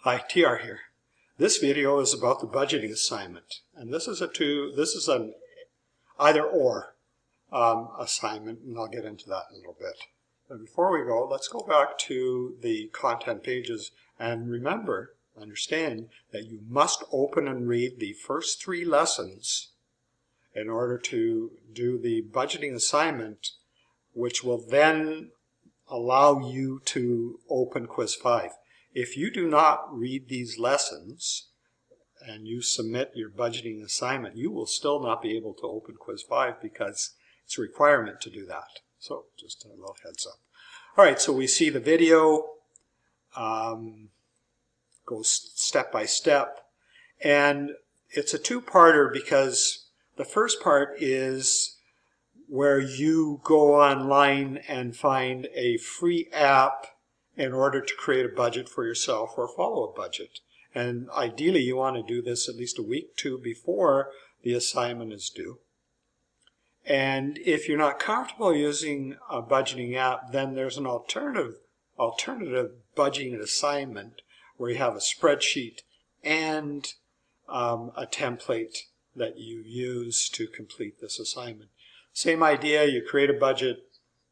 Hi, TR here. This video is about the budgeting assignment, and this is an either-or assignment, and I'll get into that in a little bit. But before we go, let's go back to the content pages and understand that you must open and read the first 3 lessons in order to do the budgeting assignment, which will then allow you to open Quiz 5. If you do not read these lessons and you submit your budgeting assignment, you will still not be able to open Quiz 5 because it's a requirement to do that. So just a little heads up. All right, so we see the video, goes step by step, and it's a 2-parter because the first part is where you go online and find a free app in order to create a budget for yourself or follow a budget. And ideally you want to do this at least a week, 2 before the assignment is due. And if you're not comfortable using a budgeting app, then there's an alternative budgeting assignment where you have a spreadsheet and a template that you use to complete this assignment. Same idea, you create a budget,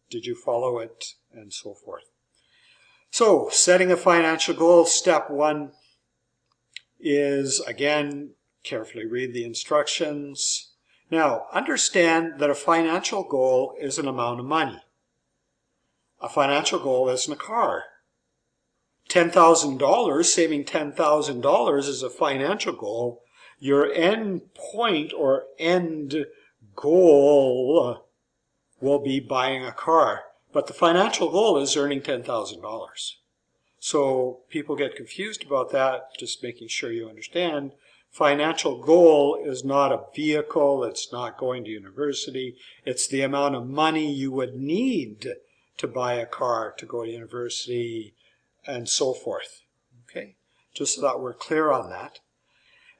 did you follow it, and so forth. So, setting a financial goal, step 1 is, again, carefully read the instructions. Now, understand that a financial goal is an amount of money. A financial goal isn't a car. $10,000, saving $10,000 is a financial goal. Your end point or end goal will be buying a car. But the financial goal is earning $10,000. So people get confused about that, just making sure you understand. Financial goal is not a vehicle, it's not going to university, it's the amount of money you would need to buy a car, to go to university, and so forth. Okay, just so that we're clear on that.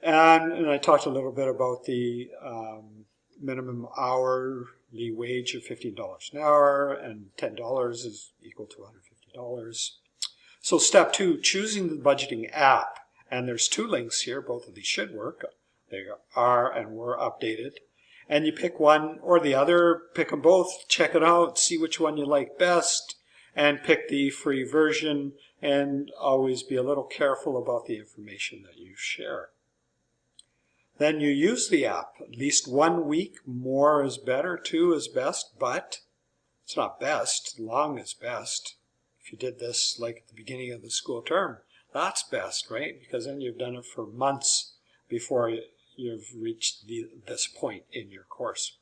And I talked a little bit about the minimum hourly wage of $15 an hour, and $10 is equal to $150. So step 2, choosing the budgeting app. And there's 2 links here, both of these should work. They are and were updated. And you pick one or the other, pick them both, check it out, see which one you like best, and pick the free version, and always be a little careful about the information that you share. Then you use the app. At least 1 week, more is better, 2 is best, but it's not best, long is best. If you did this like at the beginning of the school term, that's best, right? Because then you've done it for months before you've reached this point in your course.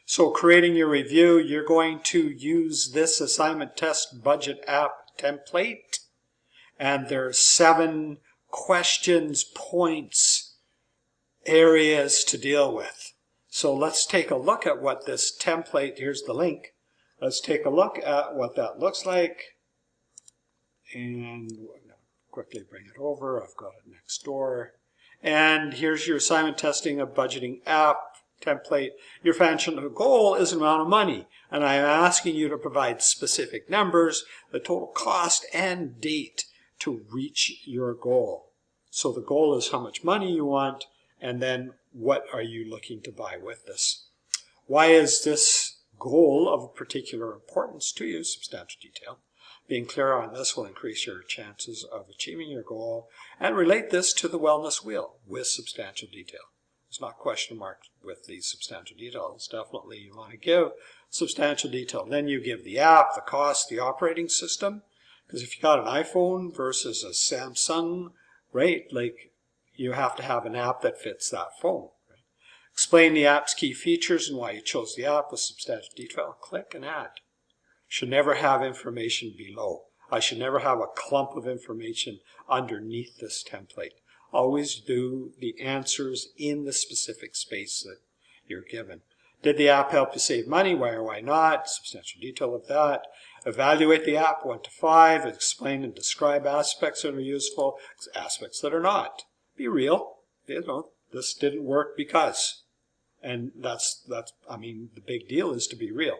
So creating your review, you're going to use this assignment test budget app template, and there are 7 questions, points, areas to deal with. So let's take a look at what this template, here's the link. Let's take a look at what that looks like. And quickly bring it over. I've got it next door. And here's your assignment testing of budgeting app template. Your financial goal is an amount of money. And I'm asking you to provide specific numbers, the total cost, and date to reach your goal. So the goal is how much money you want, and then what are you looking to buy with this? Why is this goal of particular importance to you? Substantial detail. Being clear on this will increase your chances of achieving your goal, and relate this to the wellness wheel with substantial detail. It's not question marks with the substantial details. Definitely you want to give substantial detail. Then you give the app, the cost, the operating system. Because if you got an iPhone versus a Samsung, right, like you have to have an app that fits that phone. Right? Explain the app's key features and why you chose the app with substantial detail. Click and add. Should never have information below. I should never have a clump of information underneath this template. Always do the answers in the specific space that you're given. Did the app help you save money? Why or why not? Substantial detail of that. Evaluate the app 1 to 5. Explain and describe aspects that are useful, aspects that are not. Be real. You know, this didn't work because. And that's the big deal is to be real.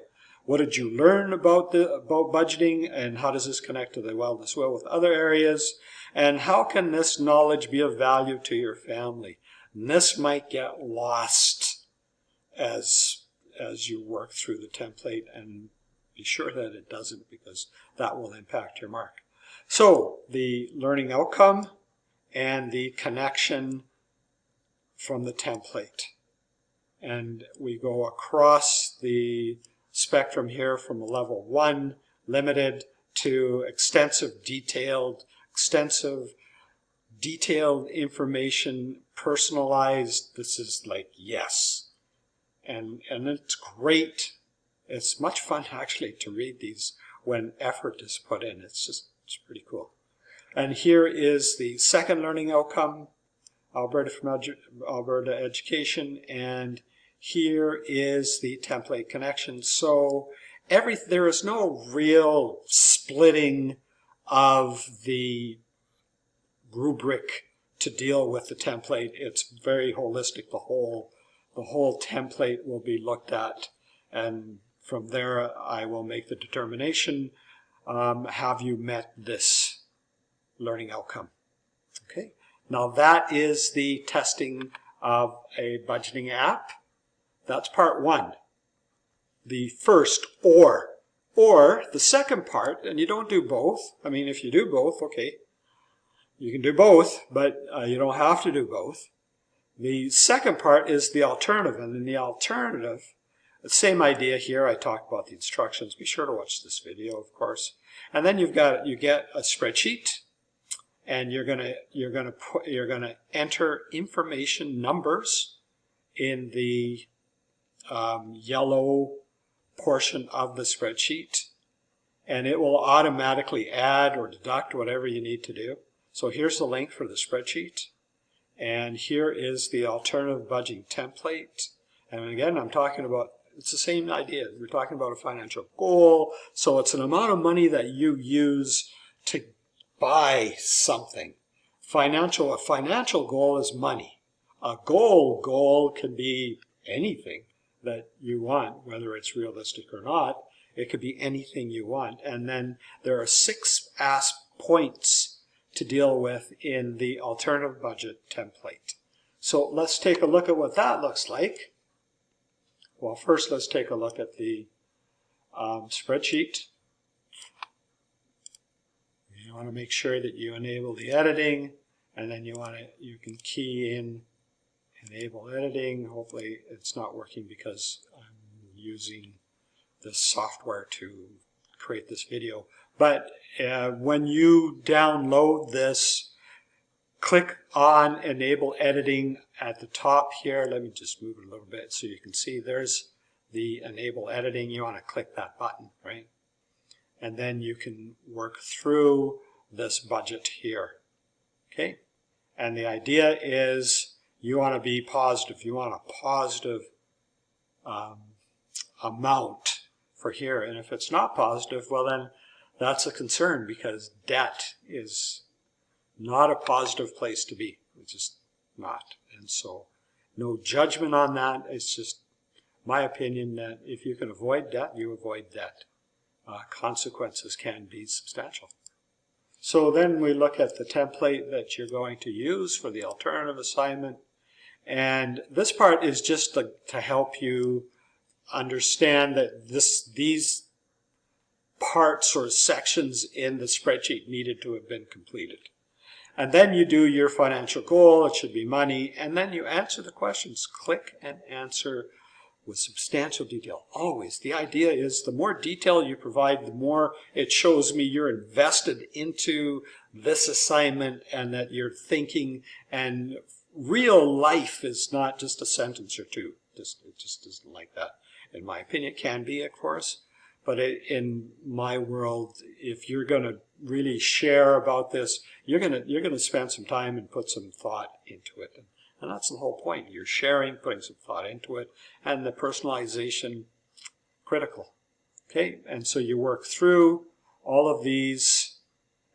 What did you learn about budgeting, and how does this connect to the wellness wheel with other areas? And how can this knowledge be of value to your family? And this might get lost as you work through the template, and be sure that it doesn't, because that will impact your mark. So the learning outcome and the connection from the template. And we go across the spectrum here from level 1, limited, to extensive detailed information, personalized. This is like yes. And it's great. It's much fun actually to read these when effort is put in. It's pretty cool. And here is the second learning outcome, Alberta from Alberta Education, and here is the template connection. So there is no real splitting of the rubric to deal with the template. It's very holistic. The whole template will be looked at, and from there I will make the determination, have you met this learning outcome? Okay. Now that is the testing of a budgeting app. That's part 1. The first or the second part, and you don't do both. I mean, if you do both, okay, you can do both, but you don't have to do both. The second part is the alternative, and in the alternative, the same idea here. I talk about the instructions. Be sure to watch this video, of course. And then you get a spreadsheet, and you're gonna enter information numbers in the yellow portion of the spreadsheet, and it will automatically add or deduct whatever you need to do. So here's the link for the spreadsheet, and here is the alternative budgeting template. And again, I'm talking about, it's the same idea. We're talking about a financial goal. So it's an amount of money that you use to buy something. A financial goal is money. A goal can be anything that you want, whether it's realistic or not. It could be anything you want. And then there are 6 points to deal with in the alternative budget template. So let's take a look at what that looks like. Well, first let's take a look at the spreadsheet. You want to make sure that you enable the editing, and then you can key in enable editing. Hopefully it's not working because I'm using this software to create this video. But when you download this, click on enable editing at the top here. Let me just move it a little bit so you can see there's the enable editing. You want to click that button, right? And then you can work through this budget here. Okay? And the idea is you want to be positive. You want a positive amount for here. And if it's not positive, well then that's a concern, because debt is not a positive place to be. It's just not. And so no judgment on that. It's just my opinion that if you can avoid debt, you avoid debt. Consequences can be substantial. So then we look at the template that you're going to use for the alternative assignment. And this part is just to help you understand that these parts or sections in the spreadsheet needed to have been completed. And then you do your financial goal. It should be money. And then you answer the questions. Click and answer with substantial detail. Always. The idea is the more detail you provide, the more it shows me you're invested into this assignment and that you're thinking, and real life is not just a sentence or two. It just isn't like that. In my opinion, it can be, of course. But in my world, if you're going to really share about this, you're going to spend some time and put some thought into it. And that's the whole point. You're sharing, putting some thought into it, and the personalization, critical. Okay, and so you work through all of these,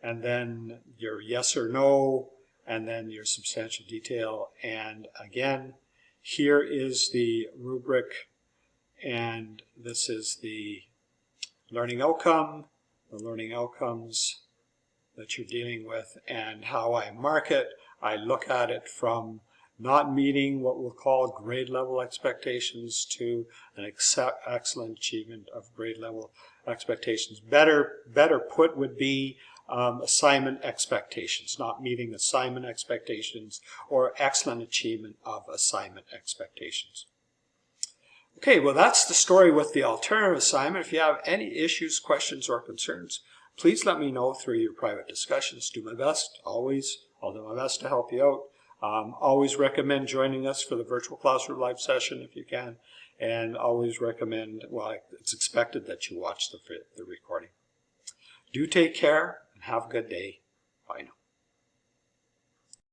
and then your yes or no, and then your substantial detail. And again, here is the rubric, and this is the learning outcome, the learning outcomes that you're dealing with, and how I mark it. I look at it from not meeting what we'll call grade level expectations to an excellent achievement of grade level expectations. Better put would be assignment expectations, not meeting assignment expectations, or excellent achievement of assignment expectations. Okay, well, that's the story with the alternative assignment. If you have any issues, questions, or concerns, please let me know through your private discussions. Do my best, always. I'll do my best to help you out. Always recommend joining us for the virtual classroom live session if you can, and always recommend, well, it's expected that you watch the recording. Do take care and have a good day. Bye now.